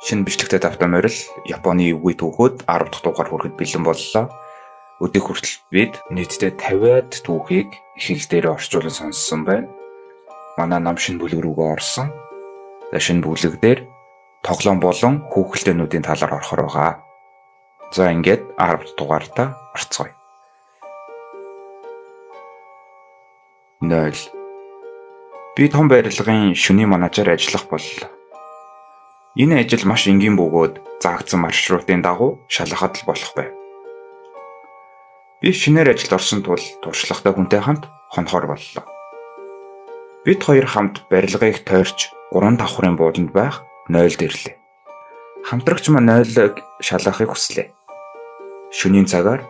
Шинэ бичлэгтэй давтан морил Японы эвгүй түүхүүд 10 дахь дугаар хүрэхэд бэлэн боллоо. Өдөө хүртэл бид нийтдээ 50-аад түүхийг ихэнх дээрээ орчуулан сонссон байна. Манай нам шинэ бүлэг рүүгээ орсон. Шинэ бүлэг дээр тоглоом болон хүүхэлдэйнүүдийн талаар орохоор байгаа. За ингээд 10 дугаартаа орцгоё. 0. Би том барилгын шөнийн менежер ажиллах боллоо. Энэ ажил маш энгийн бөгөөд заагдсан маршрутын дагуу шалгахад л болох байв. Би шинээр ажилд орсон тул туршлагатай хүнтэй хамт хонохоор боллоо. Бид хоёр хамт барилгыг тойрч 3 давхрын буудалд байх нойлд ирлээ. Хамтрагч маань нойлыг шалгахыг хүслээ. Шөнийн цагаар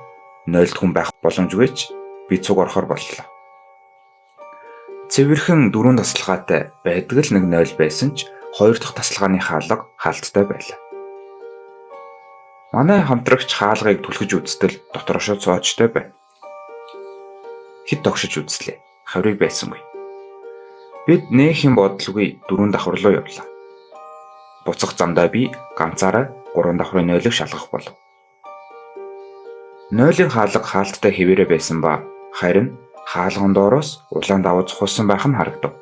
нойлд хүн байх боломжгүй ч би цуг орохоор боллоо. Цэвэрхэн 4 тасалгаатай байдаг л нэг нойл байсан ч 2 дахь тасалгааны хаалга хаалттай байлаа. Манай хамтрагч хаалгыг түлхэж үзтэл дотроошоо цоочтой байна. Хэд тогшиж үзлээ. Хариг байсангүй. Бид нээхэн бодлогүй 4 давхар руу явлаа. Буцах замдаа би ганцаараа 3 давхрын нойлыг шалгах болов. Нойлын хаалга хаалттай хэвээрээ байсан ба харин хаалган доороос улаан давуу цохолсон байх нь харагдав.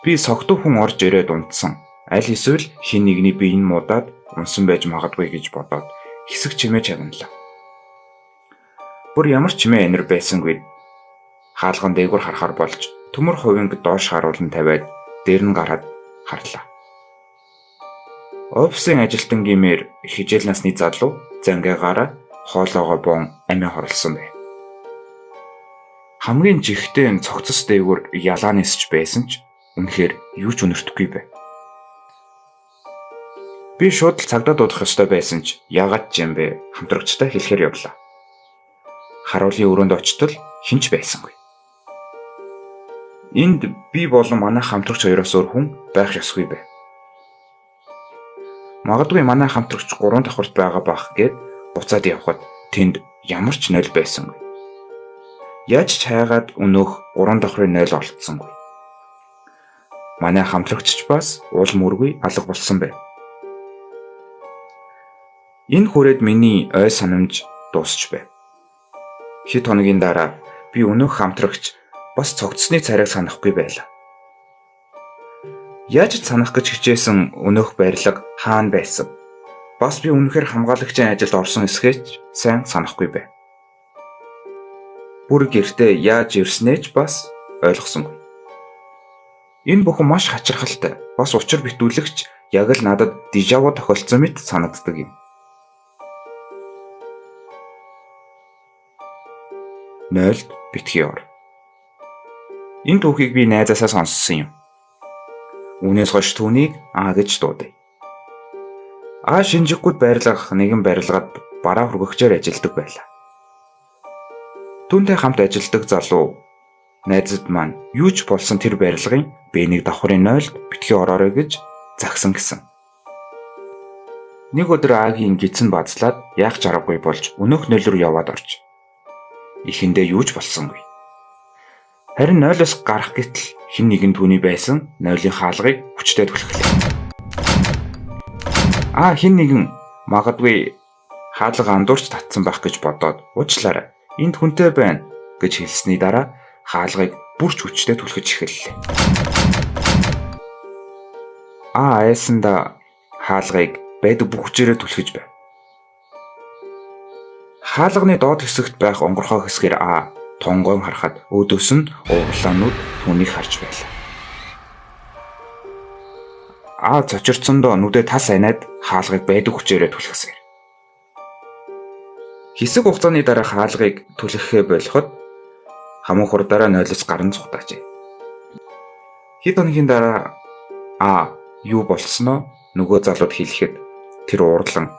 Би согтуу хүн орж ирээд унтсан. Аль эсвэл хин нэгний биеийн муудаад унсан байж магадгүй гэж бодоод хэсэг чимээ чагналаа. Бүр ямар чимээ энер байсангүй. Хаалган дээгүүр харахаар болж төмөр хувинг доош харуулan тавиад дээр нь гараад харлаа. Офисын ажилтан гэмээр хижээл насны залуу зангаагаараа хоолоогоо бон амиа хорлсон байв. Хамгийн жигтэй цогцос дээгүүр ялаа нисч байсан ч үнэхээр юу ч өнөртөхгүй байв. Би шууд л цагдаа дуудах ёстой байсан ч яагаад ч юм бэ хамтрагчтай хэлэхээр явлаа. Харуулын өрөөнд очтол хинч байсангүй. Энд би болон манай хамтрагч хоёроос өөр хүн байх ёсгүй байв. Магадгүй манай хамтрагч 3 давхарт байгаа бах гэд буцаад явхад тэнд ямар ч нойл байсангүй. Яаж ч хайгаад өнөөх 3 давхрын нойл олдсонгүй. Манай хамтрагч бас уул мөргүй алга болсон байв. Энэ хүрээд миний ой санамж дуусч байв. Хэд хоногийн дараа би өнөөх хамтрагч бас цогцсны царайг санахгүй байлаа. Яаж ч санах гэж хичээсэн өнөөх барилга хаана байсан? Бас би үнэхээр хамгаалагчийн ажилд орсон эсэхэж сайн санахгүй байв. Бүр гэртээ яаж ирснээ ч бас ойлгосонгүй. Энэ бүхэн маш хачирхалтай, бас учир битүүлэгч яг л надад дижаву тохиолдсон мэт санагддаг юм. Нойлд битгий ор. Энэ түүхийг би найзаасаа сонссон юм. Үүнээс хойш түүнийг гэж дуудав. Шинжикгүйд байрлах нэгэн барилгад бараа хүргэгчээр ажилладаг байлаа. Түүнтэй хамт ажилладаг залуу найзад маань юу ч болсон тэр барилгын B1 давхрын нойлд битгий ороорой гэж загсан гэсэн. Нэг өдөр Агийн гидсэн бацлаад яах ч аргагүй болж өнөөх нойл руу яваад орж. Ихэндээ юу ч болсонгүй. Харин нойлоос гарах гэтэл хэн нэгэн түүний байсан нойлын хаалгыг хүчтэй түлхлээ. Хэн нэгэн магадгүй хаалга андуурч татсан байх гэж бодоод уучлаарай. Энд хүнтэй байна гэж хэлсний дараа хаалгыг бүрч хүчтэй түлхэж эхэллээ. Айсанда хаалгыг байдаг бүх хүчээрээ түлхэж байв. Хаалганы доод хэсэгт байх онгорхой хэсгээр тонгоон харахад өөдөөс нь уурлаанууд түүнийг харж байлаа. Цочирцсондоо нүдээ тас анаад хаалгыг байдаг хүчээрээ түлхсээр. Хэсэг хугацааны дараа хаалгыг түлхэхээ болоход хамаг хурдаараа нойлоос гаран цухтаажээ. Хэд хоногийн дараа юу болсноо нөгөө залууд хэлэхэд тэр уурлан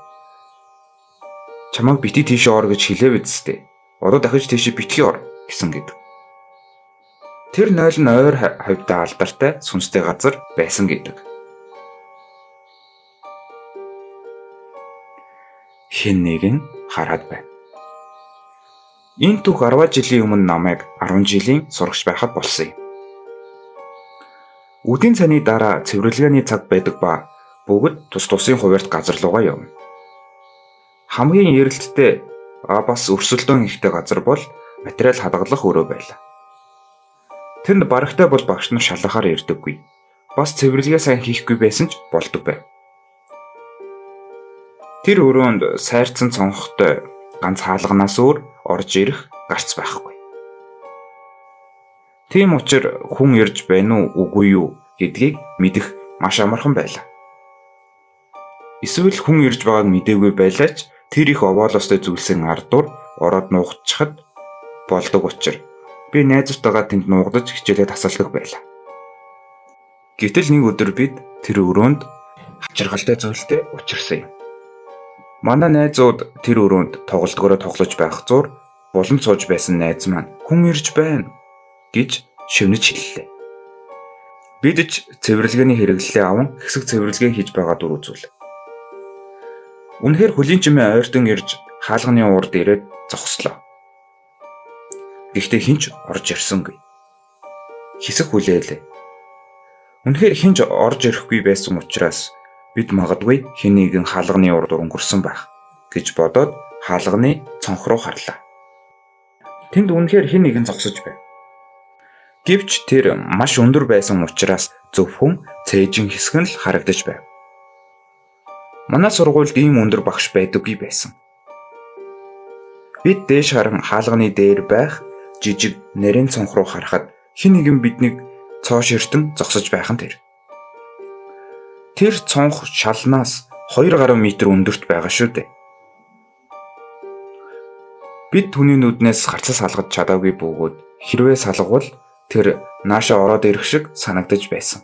чамайг бити тийш ор гэж хэлээ бидстэй. Одоо дахиж тийш битгий ор гэсэн гэд. Тэр нойл нь ойр хавьдаа алдартай сүнстэй газар байсан гэдэг. Хэн нэгэн хараад байна. Энэ түүх 10 жилийн өмнө намайг 10 жилийн сурагч байхад болсон юм. Үдийн цайны дараа цэвэрлэгээний цаг байдаг ба бүгд тус тусын хуваарьт газар руугаа явна. Хамгийн эрэлттэй бас өрсөлдөөн ихтэй газар бол материал хадгалах өрөө байлаа. Тэнд барагтай бол багш нар шалгахаар ирдэггүй. Бас цэвэрлэгээ сайн хийхгүй байсан ч болдог байв. Тэр өрөөнд сайрцсан цонхтой ганц хаалганаас өөр орж ирэх гарц байхгүй. Тийм учраас хүн ирж байна уу үгүй юу гэдгийг мэдэх маш амархан байлаа. Эсвэл хүн ирж байгааг мэдээгүй байлаач тэр их овоолостой зүйлсийн ардуур ороод нуугдчихад болдог учраас би найзуудтайгаа тэнд нуугдаж хичээлээ тасалдаг байлаа. Гэтэл нэг өдөр бид тэр өрөөнд хачиргалтай зүйлтэй учирсан юм. Манай найзууд тэр өрөөнд тоглолтгороо тоглож байх зуур булан сууж байсан найз маань хүн ирж байна гэж шивнэж хэллээ. Бид ч цэвэрлэгээний хэрэглэлээ аван хэсэг цэвэрлэгээ хийж байгаа дүр үзүүлээ. Үнэхээр хөлийн чимээ ойртон ирж хаалганы урд ирээд зогслоо. Гэхдээ хинч орж ирсэнгүй. Хэсэг хүлээлээ. Үнэхээр хинч орж ирэхгүй байсан учраас бид магадгүй хэн нэгэн хаалганы урд өнгөрсөн байх гэж бодоод хаалганы цонх руу харлаа. Тэнд үнэхээр хэн нэгэн зогсож байв. Гэвч тэр маш өндөр байсан учраас зөвхөн цээжин хэсэг нь л харагдаж байв. Манай сургуульд ийм өндөр багш байдаггүй байсан. Бид дээш харан хаалганы дээр байх жижиг нарийн цонх руу харахад хэн нэгэн биднийг цоош эртэн зогсож байх нь тэр. Тэр цонх шалнаас 2 гаруй метр өндөрт байгаа шүү дээ. Бид түүний нүднээс харцас салгаж чадаагүй бөгөөд хэрвээ салгавал тэр наашаа ороод ирэх шиг санагдаж байсан.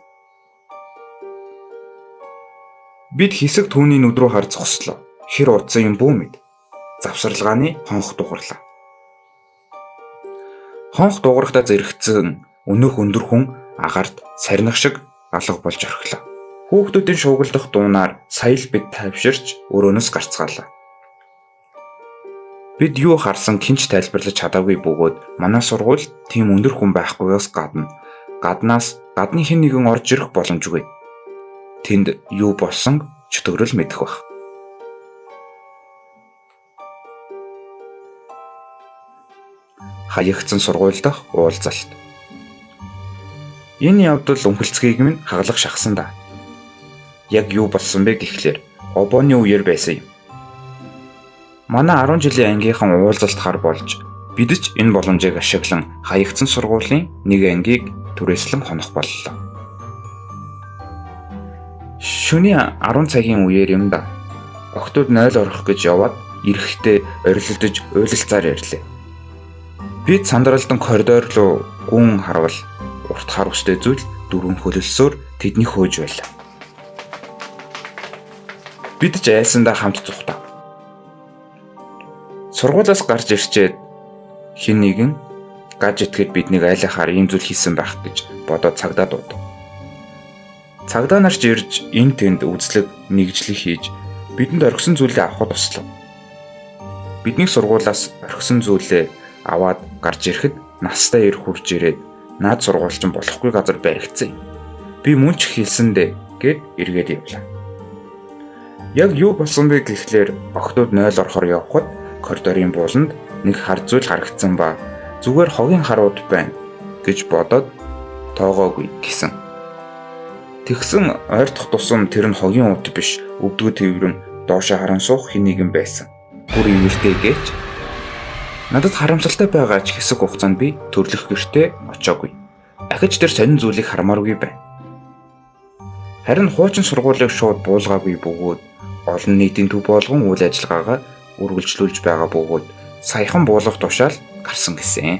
Бид хэсэг түүний нүд рүү харж зогслоо. Хэр удсан юм бүү мэд. Завсарлагааны хонх дугарлаа. Хонх дугарахтаа зэрэгцэн өнөөх өндөр хүн агарт сарних шиг алга болж орхилоо. Хүүхдүүдийн шуугилдах дуунаар сая л бид тайвширч өрөөнөөс гарцгаалаа. Бид юу харсан хинч тайлбарлаж чадаагүй бөгөөд манай сургуульд тийм өндөр хүн байхгүйгээс гаднаас гадны хэн нэгэн орж ирэх боломжгүй. Тэнд юу болсон чөтгөрөл мэдэх байх. Хаягдсан сургууль дахь уулзалт. Энэ явдал өмхөлцгийг минь хаглах шахсан да. Яг юу болсон бэ гэхлээр обооны үеэр байсан юм. Манай 10 жилийн ангийнхан уулзалт хар болж бид ч энэ боломжийг ашиглан хаягдсан сургуулийн нэг ангийг түрээслэн хонох боллоо. Шөнийн 10 цагийн үеэр юм да. Охтууд 0 орох гэж яваад эрэхтэй орилдож уйлалцаар ирлээ. Бид сандралдан коридор руу гүн харвал урт хар устэй зүйл дөрвөн хөлөлсөөр тэдний хөөж байлаа. Бид ч айсандаа хамт зүхтаа. Сургуулиас гарч ирчээд хэн нэгэн гаж итгэхэд биднийг айлахаар ийм зүйл хийсэн байх гэж бодоод цагдаа дуудав. Цагдаа нар ч ирж энэ тэнд үзлэг нэгжлэг хийж бидэнд орхисон зүйлээ авахд туслав. Бидний сургуулиас орхисон зүйлээ аваад гарч ирэхэд настай ир хурж ирээд наад сургуульчин болохгүй газар баригдсан юм. Би мөн ч хэлсэндээ гэд эргээд явлаа. Яг юу болсон бэ гэхлээр охтууд 0 орохоор явхад коридорын бууланд нэг хар зүйл харагдсан ба зүгээр хогийн харууд байна гэж бодоод тоогоогүй гэсэн. Тэгсэн ойртох тусам тэр нь хогийн ут биш өвдгөө тэрвэрэн доошоо харан суух хэн нэгэн байсан. Бүр ивэртэй гэж надад харамсалтай байгаа ч хэсэг хугацаанд би төрлөх гэртээ очоогүй. Ахиж тэр сонин зүйлийг хармааргүй байна. Харин хуучин сургуулийг шууд буулгаагүй бөгөөд олон нийтийн төв болгон үйл ажиллагаагаа үргэлжлүүлж байгаа бөгөөд саяхан буулгах тушаал гарсан гэсэн.